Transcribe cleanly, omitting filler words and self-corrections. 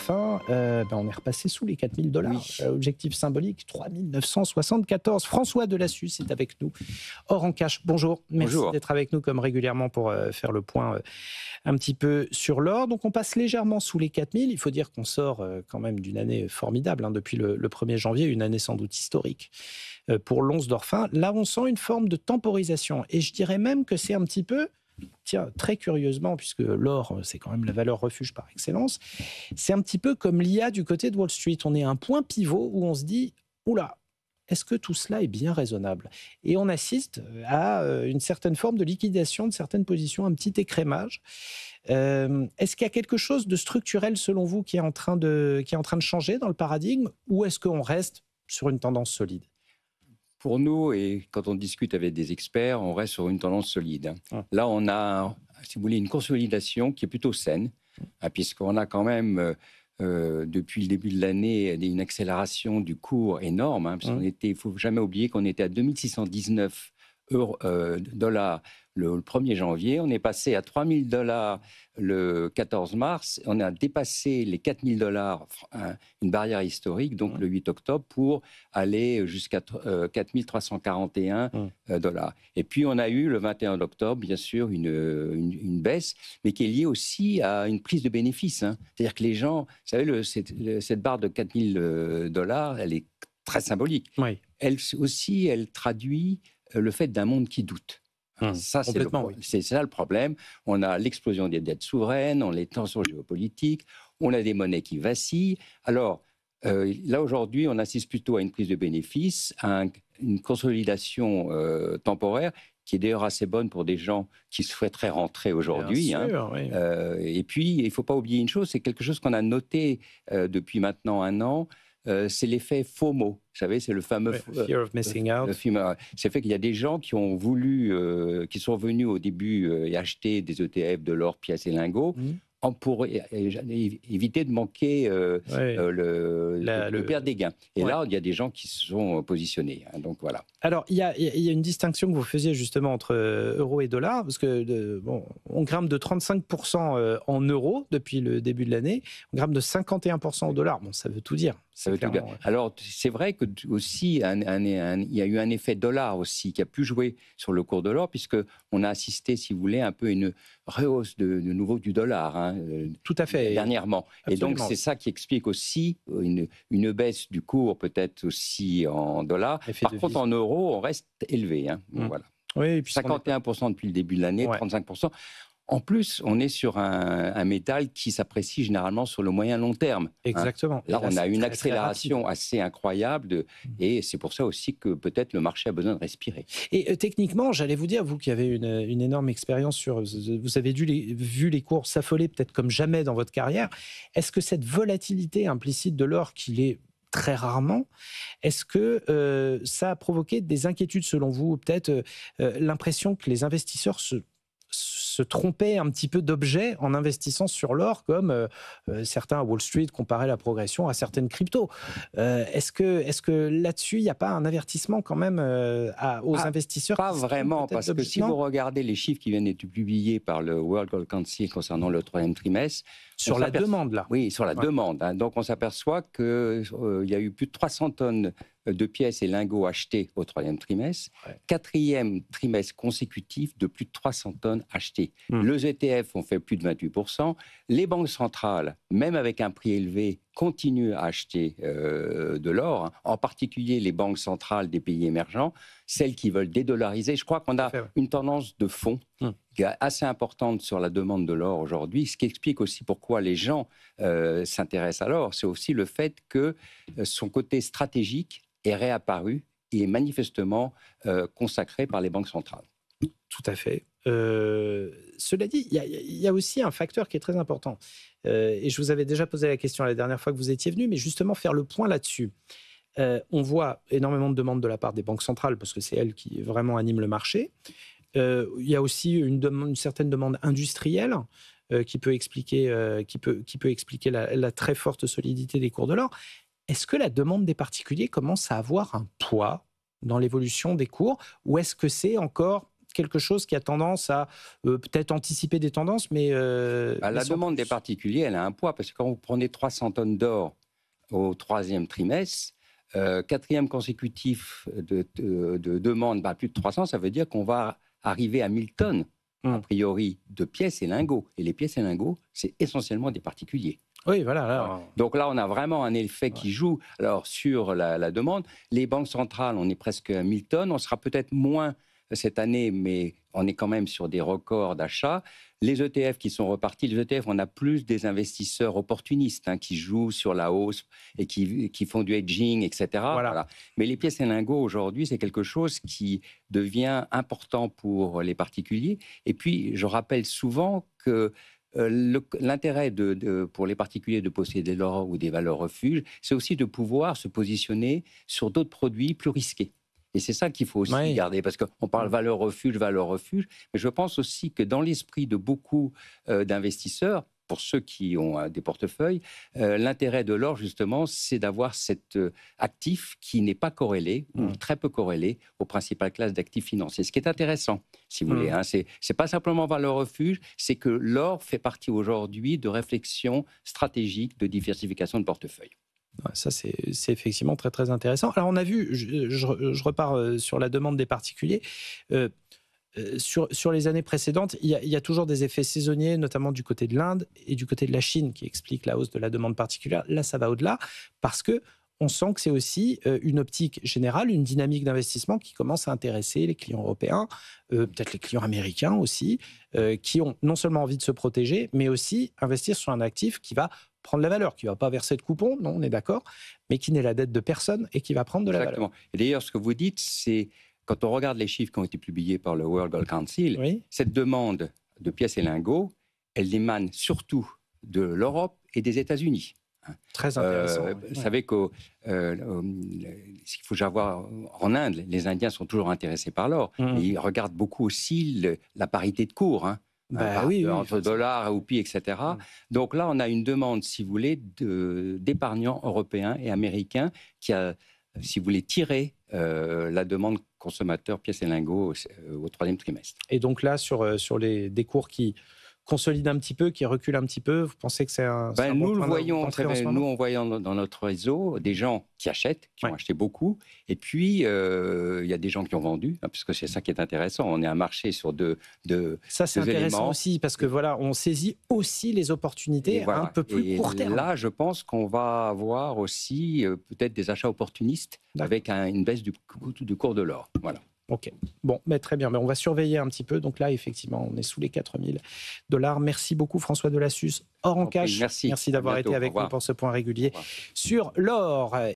Dorfin, on est repassé sous les 4 000 $. Oui. Objectif symbolique, 3 974. François Delassus est avec nous, hors en cash. Bonjour, merci d'être avec nous comme régulièrement pour faire le point un petit peu sur l'or. Donc on passe légèrement sous les 4 000. Il faut dire qu'on sort quand même d'une année formidable, depuis le 1er janvier, une année sans doute historique pour l'once Dorfin. Là, on sent une forme de temporisation. Et je dirais même que c'est un petit peu... Tiens, très curieusement, puisque l'or, c'est quand même la valeur refuge par excellence, c'est un petit peu comme l'IA du côté de Wall Street. On est à un point pivot où on se dit, oula, est-ce que tout cela est bien raisonnable ? Et on assiste à une certaine forme de liquidation de certaines positions, un petit écrémage. Est-ce qu'il y a quelque chose de structurel, selon vous, qui est en train de changer dans le paradigme, ou est-ce qu'on reste sur une tendance solide ? Pour nous, et quand on discute avec des experts, on reste sur une tendance solide. Là, on a, si vous voulez, une consolidation qui est plutôt saine, puisqu'on a quand même, depuis le début de l'année, une accélération du cours énorme. Il ne faut jamais oublier qu'on était à 2619 dollars le 1er janvier. On est passé à 3 000 $, le 14 mars. On a dépassé les 4 000 $, une barrière historique, donc le 8 octobre, pour aller jusqu'à 4 341 $. Et puis, on a eu le 21 octobre, bien sûr, une baisse, mais qui est liée aussi à une prise de bénéfices. C'est-à-dire que les gens, vous savez, cette barre de 4 000 $, elle est très symbolique. Oui. Elle traduit le fait d'un monde qui doute. Ça, c'est ça le problème. On a l'explosion des dettes souveraines, on a les tensions géopolitiques, on a des monnaies qui vacillent. Alors, là, aujourd'hui, on assiste plutôt à une prise de bénéfices, à une consolidation temporaire, qui est d'ailleurs assez bonne pour des gens qui souhaiteraient rentrer aujourd'hui. Bien sûr, oui. Et puis, il ne faut pas oublier une chose, c'est quelque chose qu'on a noté depuis maintenant un an, c'est l'effet FOMO. Vous savez, c'est le fameux Fear of Missing Out. C'est fait qu'il y a des gens qui ont voulu, qui sont venus au début et acheter des ETF, de l'or, pièces et lingots, pour éviter de manquer de perdre des gains. Et là, il y a des gens qui se sont positionnés. Donc voilà. Alors, il y a une distinction que vous faisiez justement entre euro et dollar, parce que on grimpe de 35% en euros depuis le début de l'année, on grimpe de 51% au dollar. Bon, ça veut tout dire. Ça veut tout dire. Alors, c'est vrai que aussi, il y a eu un effet dollar aussi qui a pu jouer sur le cours de l'or, puisqu'on a assisté, si vous voulez, un peu à une rehausse de nouveau du dollar. Tout à fait. Dernièrement. Absolument. Et donc, c'est ça qui explique aussi une baisse du cours, peut-être aussi en dollars. Par contre, en euros, on reste élevé. Voilà. Oui, et puis 51% depuis le début de l'année, 35%. En plus, on est sur un métal qui s'apprécie généralement sur le moyen-long terme. Exactement. Là, on a une accélération assez incroyable et c'est pour ça aussi que peut-être le marché a besoin de respirer. Et techniquement, j'allais vous dire, vous qui avez une énorme expérience vous avez vu les cours s'affoler peut-être comme jamais dans votre carrière, est-ce que cette volatilité implicite de l'or qu'il est très rarement, est-ce que ça a provoqué des inquiétudes selon vous, peut-être l'impression que les investisseurs se trompaient un petit peu d'objet en investissant sur l'or, comme certains à Wall Street comparaient la progression à certaines cryptos. Est-ce que là-dessus, il n'y a pas un avertissement quand même aux investisseurs? Pas vraiment, parce que si vous regardez les chiffres qui viennent d'être publiés par le World Gold Council concernant le 3e trimestre... Sur la demande, là. Oui, sur la demande. Donc, on s'aperçoit qu'il y a eu plus de 300 tonnes de pièces et lingots achetés au 3e trimestre, 4e trimestre consécutif de plus de 300 tonnes achetées. Les ETF ont fait plus de 28%. Les banques centrales, même avec un prix élevé, continuent à acheter de l'or, en particulier les banques centrales des pays émergents, celles qui veulent dédollariser. Je crois qu'on a une tendance de fond qui est assez importante sur la demande de l'or aujourd'hui, ce qui explique aussi pourquoi les gens s'intéressent à l'or. C'est aussi le fait que son côté stratégique est réapparu et est manifestement consacré par les banques centrales. Tout à fait. Cela dit, il y a aussi un facteur qui est très important. Et je vous avais déjà posé la question la dernière fois que vous étiez venu, mais justement faire le point là-dessus. On voit énormément de demandes de la part des banques centrales, parce que c'est elles qui vraiment animent le marché. Il y a aussi une certaine demande industrielle qui peut expliquer la très forte solidité des cours de l'or. Est-ce que la demande des particuliers commence à avoir un poids dans l'évolution des cours, ou est-ce que c'est encore quelque chose qui a tendance à peut-être anticiper des tendances, mais... la demande des particuliers, elle a un poids, parce que quand vous prenez 300 tonnes d'or au 3e trimestre, 4e consécutif de demande, plus de 300, ça veut dire qu'on va arriver à 1000 tonnes, a priori, de pièces et lingots. Et les pièces et lingots, c'est essentiellement des particuliers. Oui, voilà. Alors... Donc là, on a vraiment un effet qui joue. Alors, sur la demande, les banques centrales, on est presque à 1000 tonnes. On sera peut-être moins cette année, mais on est quand même sur des records d'achat. Les ETF qui sont repartis, les ETF, on a plus des investisseurs opportunistes qui jouent sur la hausse et qui font du hedging, etc. Voilà. Mais les pièces et lingots, aujourd'hui, c'est quelque chose qui devient important pour les particuliers. Et puis, je rappelle souvent que l'intérêt pour les particuliers de posséder de l'or ou des valeurs refuges, c'est aussi de pouvoir se positionner sur d'autres produits plus risqués. Et c'est ça qu'il faut aussi garder, parce qu'on parle valeur refuge, mais je pense aussi que dans l'esprit de beaucoup d'investisseurs, pour ceux qui ont des portefeuilles, l'intérêt de l'or, justement, c'est d'avoir cet actif qui n'est pas corrélé, ou très peu corrélé, aux principales classes d'actifs financiers. Ce qui est intéressant, si vous voulez. C'est pas simplement valeur refuge, c'est que l'or fait partie aujourd'hui de réflexions stratégiques de diversification de portefeuille. Ça, c'est effectivement très, très intéressant. Alors, on a vu, je repars sur la demande des particuliers, sur les années précédentes, il y a toujours des effets saisonniers, notamment du côté de l'Inde et du côté de la Chine, qui expliquent la hausse de la demande particulière. Là, ça va au-delà, parce qu'on sent que c'est aussi une optique générale, une dynamique d'investissement qui commence à intéresser les clients européens, peut-être les clients américains aussi, qui ont non seulement envie de se protéger, mais aussi investir sur un actif qui va prendre la valeur, qui ne va pas verser de coupons, non, on est d'accord, mais qui n'est la dette de personne et qui va prendre de la valeur. Et d'ailleurs, ce que vous dites, c'est, quand on regarde les chiffres qui ont été publiés par le World Gold Council, cette demande de pièces et lingots, elle émane surtout de l'Europe et des États-Unis. Très intéressant. Vous savez qu'il faut savoir, en Inde, les Indiens sont toujours intéressés par l'or. Ils regardent beaucoup aussi la parité de cours. Entre dollars, roupies, etc. Donc là, on a une demande, si vous voulez, d'épargnants européens et américains qui a, si vous voulez, tiré la demande consommateur pièces et lingots au 3e trimestre. Et donc là, sur des cours qui consolident un petit peu, qui reculent un petit peu, vous pensez que c'est un nous le voyons très bien. Nous, on voit dans notre réseau des gens qui achètent, qui ont acheté beaucoup, et puis il y a des gens qui ont vendu, puisque c'est ça qui est intéressant. On est un marché sur deux ça, c'est intéressant éléments. aussi, parce que voilà, on saisit aussi les opportunités à un peu plus court terme. Là, je pense qu'on va avoir aussi peut-être des achats opportunistes avec une baisse du cours de l'or. Voilà. Ok, bon, mais très bien. Mais on va surveiller un petit peu. Donc là, effectivement, on est sous les $4000. Merci beaucoup, François Delassus. Or en cash. Merci d'avoir été avec nous pour ce point régulier sur l'or.